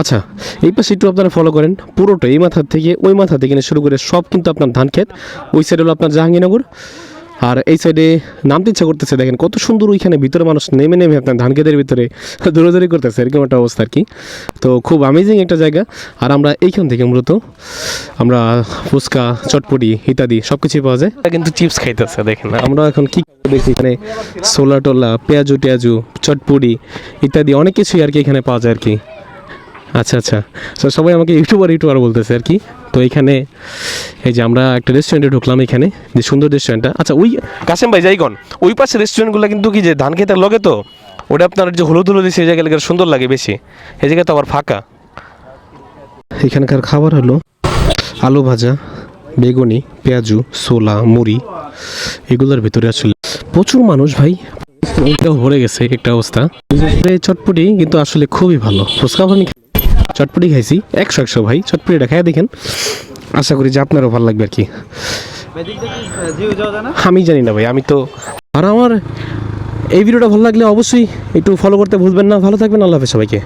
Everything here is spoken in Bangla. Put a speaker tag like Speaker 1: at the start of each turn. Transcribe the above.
Speaker 1: আচ্ছা, এই পাশে একটু আপনারা ফলো করেন, পুরোটা এই মাথা থেকে ওই মাথা থেকে শুরু করে সব কিন্তু আপনার ধান ক্ষেত। ওই সাইড হলো আপনার জাহাঙ্গীরনগর, আর এই সাইডে নামতে ইচ্ছা করতেছে, দেখেন কত সুন্দর ওইখানে ভিতরে মানুষ নেমে নেমে আপনার ধান ক্ষেতের ভিতরে দৌড়াদৌড়ি করতেছে, এরকম একটা অবস্থা আর কি। তো খুব অ্যামেজিং একটা জায়গা। আর আমরা এইখান থেকে মূলত আমরা ফুচকা, চটপটি ইত্যাদি সব কিছুই পাওয়া যায়, কিন্তু চিপস খাইতেছে দেখেন। আমরা এখন কি দেখছি এখানে ছোলা টোলা, পেঁয়াজু টেয়াজু, চটপটি ইত্যাদি অনেক কিছুই আর কি এখানে পাওয়া যায় আর কি। আচ্ছা আচ্ছা, তো সবাই আমাকে ইউটিউবার বলতেছে আর কি। তো এখানে এই যে আমরা একটা রেস্টুরেন্টে ঢুকলাম, এখানে যে সুন্দর রেস্টুরেন্টটা। আচ্ছা, ওই কাসেম ভাই যাইগন, ওই পাশে রেস্টুরেন্টগুলো কিন্তু কি যে ধান খেতের লগে, তো ওটা আপনার যে হলুদ হলুদ সেই জায়গায় সুন্দর লাগে বেশি, এই জায়গায় তো আবার ফাঁকা। এখানকার খাবার হলো আলু ভাজা, বেগুনি, পেঁয়াজু, ছোলা, মুড়ি, এগুলোর ভিতরে আসলে প্রচুর মানুষ ভাই, ওইটাও ভরে গেছে একটা অবস্থা। চটপটি কিন্তু আসলে খুবই ভালো। ফুচকা আমি চটপটি খাইছি 100 ভাই, চটপটিটা খাই দেখেন, আশা করি যে আপনারও ভালো লাগবে আর কি। আমি জানি না ভাই, আমি তো। আর আমার এই ভিডিওটা ভালো লাগলে অবশ্যই একটু ফলো করতে ভুলবেন না। ভালো থাকবেন, আল্লাহ হাফেজ সবাইকে।